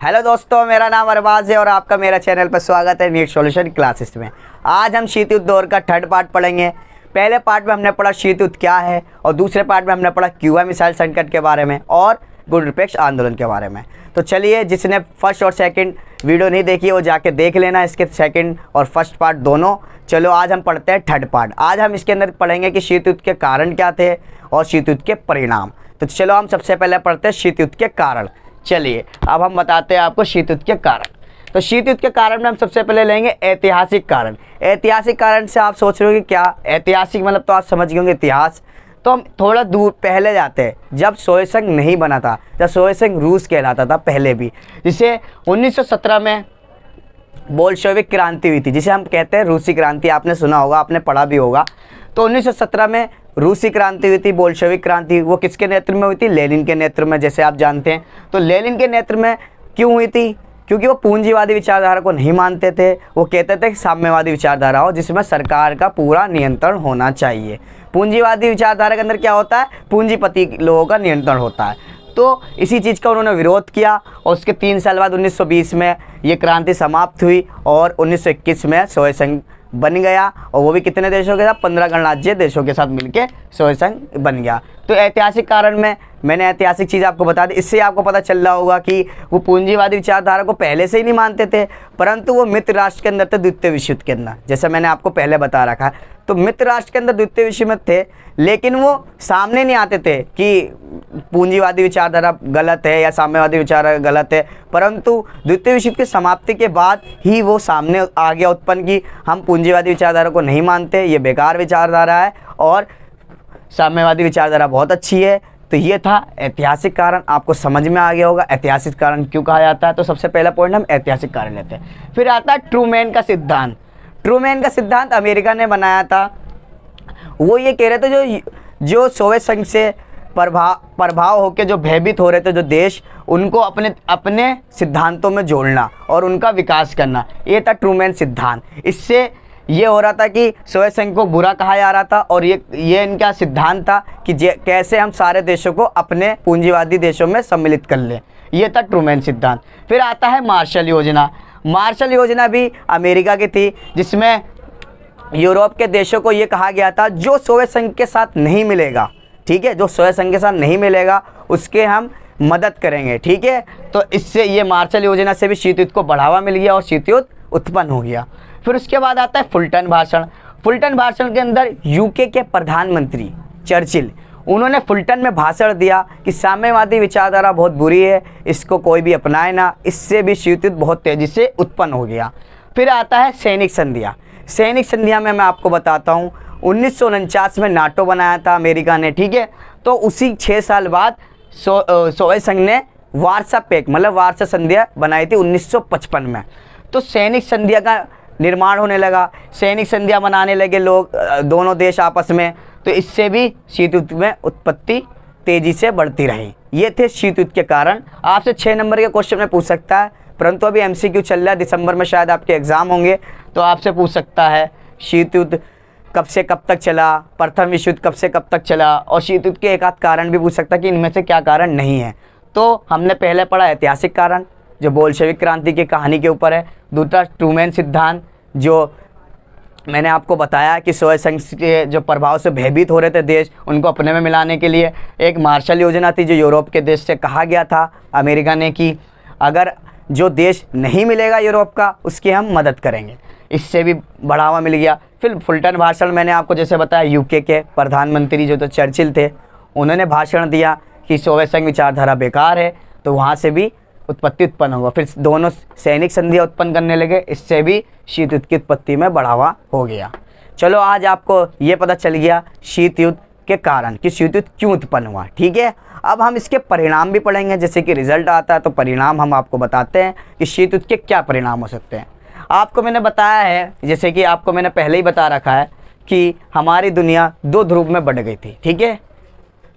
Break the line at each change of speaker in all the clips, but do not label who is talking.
Hello दोस्तों, मेरा नाम अरबाज है और आपका मेरा चैनल पर स्वागत है नीट सॉल्यूशन क्लासेस में। आज हम शीत युद्ध दौर का थर्ड पार्ट पढ़ेंगे। पहले पार्ट में हमने पढ़ा शीत युद्ध क्या है और दूसरे पार्ट में हमने पढ़ा क्यूबा मिसाइल संकट के बारे में और गुट निरपेक्ष आंदोलन के बारे में। तो चलिए, जिसने फर्स्ट और सेकंड वीडियो नहीं देखी है वो जाके देख लेना, इसके सेकंड और फर्स्ट पार्ट दोनों। चलो आज हम पढ़ते हैं थर्ड पार्ट। आज हम इसके अंदर पढ़ेंगे कि शीत युद्ध के कारण क्या थे और शीत युद्ध के परिणाम। तो चलो हम सबसे पहले पढ़ते हैं शीत युद्ध के कारण। चलिए अब हम बताते हैं आपको शीत युद्ध के कारण। तो शीत युद्ध के कारण में हम सबसे पहले लेंगे ऐतिहासिक कारण। ऐतिहासिक कारण से आप सोच रहे हो कि क्या ऐतिहासिक, मतलब तो आप समझ गए होंगे इतिहास। तो हम थोड़ा दूर पहले जाते हैं, जब सोवियत संघ नहीं बना था, जब सोवियत संघ रूस कहलाता था पहले भी, जिसे 1917 में बोल्शेविक क्रांति हुई थी, जिसे हम कहते हैं रूसी क्रांति। आपने सुना होगा, आपने पढ़ा भी होगा। तो 1917 में रूसी क्रांति हुई थी, बोल्शेविक क्रांति। वो किसके नेतृत्व में हुई थी? लेनिन के नेतृत्व में, जैसे आप जानते हैं। तो लेनिन के नेतृत्व में क्यों हुई थी? क्योंकि वो पूंजीवादी विचारधारा को नहीं मानते थे। वो कहते थे कि साम्यवादी विचारधारा हो जिसमें सरकार का पूरा नियंत्रण होना चाहिए। पूंजीवादी विचारधारा के अंदर क्या होता है? पूंजीपति लोगों का नियंत्रण होता है। तो इसी चीज़ का उन्होंने विरोध किया और उसके 3 साल बाद 1920 में ये क्रांति समाप्त हुई और 1921 में सोवियत संघ बन गया। और वो भी कितने देशों के साथ? 15 गणराज्य देशों के साथ मिलके सोवियत संघ बन गया। तो ऐतिहासिक कारण में मैंने ऐतिहासिक चीज़ आपको बता दी। इससे आपको पता चल रहा होगा कि वो पूंजीवादी विचारधारा को पहले से ही नहीं मानते थे, परंतु वो मित्र राष्ट्र के अंदर थे द्वितीय विश्व युद्ध के अंदर, जैसे मैंने आपको पहले बता रखा है। तो मित्र राष्ट्र के अंदर द्वितीय विश्व में थे, लेकिन वो सामने नहीं आते थे कि पूंजीवादी विचारधारा गलत है या साम्यवादी विचारधारा गलत है, परंतु द्वितीय विश्व युद्ध की समाप्ति के बाद ही वो सामने आ गया उत्पन्न की हम पूंजीवादी विचारधारा को नहीं मानते, ये बेकार विचारधारा है और साम्यवादी विचारधारा बहुत अच्छी है। तो ये था ऐतिहासिक कारण। आपको समझ में आ गया होगा ऐतिहासिक कारण क्यों कहा जाता है। तो सबसे पहला पॉइंट हम ऐतिहासिक कारण लेते हैं। फिर आता है ट्रूमैन का सिद्धांत। ट्रूमैन का सिद्धांत अमेरिका ने बनाया था। वो ये कह रहे थे जो सोवियत संघ से प्रभाव होकर जो भयभीत हो रहे थे जो देश, उनको अपने सिद्धांतों में जोड़ना और उनका विकास करना, ये था ट्रूमैन सिद्धांत। इससे ये हो रहा था कि सोवियत संघ को बुरा कहा जा रहा था और ये इनका सिद्धांत था कि कैसे हम सारे देशों को अपने पूंजीवादी देशों में सम्मिलित कर लें। ये था ट्रूमैन सिद्धांत। फिर आता है मार्शल योजना। मार्शल योजना भी अमेरिका की थी, जिसमें यूरोप के देशों को ये कहा गया था जो सोवियत संघ के साथ नहीं मिलेगा, ठीक है, जो सोवियत संघ के साथ नहीं मिलेगा उसके हम मदद करेंगे, ठीक है। तो इससे ये मार्शल योजना से भी शीत युद्ध को बढ़ावा मिल गया और शीत युद्ध उत्पन्न हो गया। फिर उसके बाद आता है फुलटन भाषण। फुलटन भाषण के अंदर यूके के प्रधानमंत्री चर्चिल, उन्होंने फुलटन में भाषण दिया कि साम्यवादी विचारधारा बहुत बुरी है, इसको कोई भी अपनाए ना। इससे भी शीत युद्ध बहुत तेज़ी से उत्पन्न हो गया। फिर आता है सैनिक संधियाँ। सैनिक संधियाँ में मैं आपको बताता हूँ, 1949 में नाटो बनाया था अमेरिका ने, ठीक है। तो उसी 6 साल बाद सोवियत संघ ने वार्सा पैक्ट मतलब वार्सा संधियाँ बनाई थी 1955 में। तो सैनिक संधियाँ का निर्माण होने लगा, सैनिक संधियाँ बनाने लगे लोग, दोनों देश आपस में। तो इससे भी शीत युद्ध में उत्पत्ति तेज़ी से बढ़ती रही। ये थे शीत युद्ध के कारण। आपसे 6 नंबर के क्वेश्चन में पूछ सकता है, परंतु अभी MCQ चल रहा है, दिसंबर में शायद आपके एग्ज़ाम होंगे, तो आपसे पूछ सकता है शीत युद्ध कब से कब तक चला, प्रथम विश्व युद्ध कब से कब तक चला, और शीत युद्ध के एक आध कारण भी पूछ सकता है कि इनमें से क्या कारण नहीं है। तो हमने पहले पढ़ा ऐतिहासिक कारण जो बोल्शेविक क्रांति की कहानी के ऊपर है। दूसरा ट्रूमैन सिद्धांत, जो मैंने आपको बताया कि सोवियत संघ के जो प्रभाव से भयभीत हो रहे थे देश, उनको अपने में मिलाने के लिए। एक मार्शल योजना थी जो यूरोप के देश से कहा गया था अमेरिका ने कि अगर जो देश नहीं मिलेगा यूरोप का उसकी हम मदद करेंगे, इससे भी बढ़ावा मिल गया। फिर फुलटन भाषण मैंने आपको जैसे बताया, यूके के प्रधानमंत्री जो तो चर्चिल थे, उन्होंने भाषण दिया कि सोवियत संघ विचारधारा बेकार है, तो वहाँ से भी उत्पत्ति उत्पन्न हुआ। फिर दोनों सैनिक संधियाँ उत्पन्न करने लगे, इससे भी शीत युद्ध की उत्पत्ति में बढ़ावा हो गया। चलो आज आपको ये पता चल गया शीत युद्ध के कारण कि शीत युद्ध क्यों उत्पन्न हुआ, ठीक है। अब हम इसके परिणाम भी पढ़ेंगे, जैसे कि रिजल्ट आता है तो परिणाम हम आपको बताते हैं कि शीत युद्ध के क्या परिणाम हो सकते हैं। आपको मैंने बताया है, जैसे कि आपको मैंने पहले ही बता रखा है कि हमारी दुनिया 2 ध्रुव में बढ़ गई थी, ठीक है।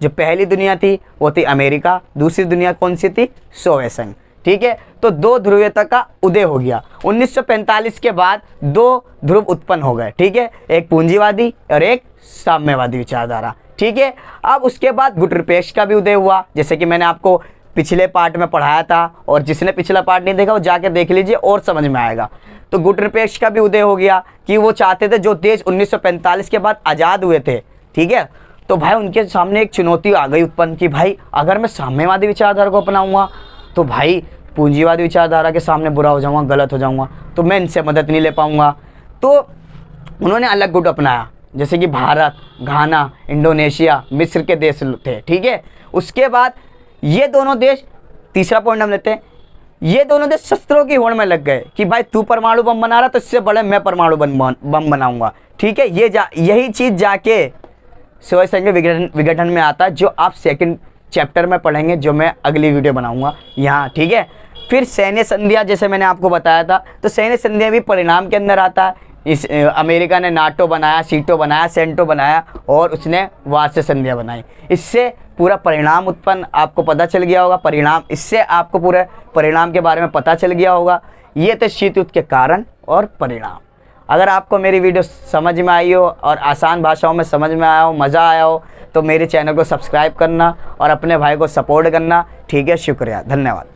जो पहली दुनिया थी वो थी अमेरिका, दूसरी दुनिया कौन सी थी? सोवियत संघ, ठीक है। तो 2 ध्रुवीयता का उदय हो गया। 1945 के बाद 2 ध्रुव उत्पन्न हो गए, ठीक है, एक पूंजीवादी और एक साम्यवादी विचारधारा, ठीक है। अब उसके बाद गुट निरपेक्ष का भी उदय हुआ, जैसे कि मैंने आपको पिछले पार्ट में पढ़ाया था, और जिसने पिछला पार्ट नहीं देखा वो जाके देख लीजिए और समझ में आएगा। तो गुटनिरपेक्ष का भी उदय हो गया कि वो चाहते थे जो देश 1945 के बाद आज़ाद हुए थे, ठीक है, तो भाई उनके सामने एक चुनौती आ गई उत्पन्न कि भाई अगर मैं साम्यवादी विचारधारा को अपनाऊंगा तो भाई पूंजीवादी विचारधारा के सामने बुरा हो जाऊंगा, गलत हो जाऊंगा, तो मैं इनसे मदद नहीं ले पाऊंगा। तो उन्होंने अलग गुट अपनाया, जैसे कि भारत, घाना, इंडोनेशिया, मिस्र के देश थे, ठीक है। उसके बाद ये दोनों देश, तीसरा पॉइंट हम लेते हैं, ये दोनों देश शस्त्रों की होड़ में लग गए कि भाई तू परमाणु बम बना रहा तो इससे बड़े मैं परमाणु बम बनाऊंगा, ठीक है। यही चीज़ जाके सोवियत संघ विघटन में आता है, जो आप सेकंड चैप्टर में पढ़ेंगे, जो मैं अगली वीडियो बनाऊंगा यहाँ, ठीक है। फिर सैन्य संधियाँ, जैसे मैंने आपको बताया था, तो सैन्य संधियाँ भी परिणाम के अंदर आता है। इस अमेरिका ने नाटो बनाया, सीटो बनाया, सेंटो बनाया, और उसने वार्षिक संधियाँ बनाई। इससे पूरा परिणाम उत्पन्न आपको पता चल गया होगा, परिणाम, इससे आपको पूरे परिणाम के बारे में पता चल गया होगा। ये थे शीत युद्ध के कारण और परिणाम। अगर आपको मेरी वीडियो समझ में आई हो और आसान भाषाओं में समझ में आया हो, मज़ा आया हो, तो मेरे चैनल को सब्सक्राइब करना और अपने भाई को सपोर्ट करना, ठीक है। शुक्रिया, धन्यवाद।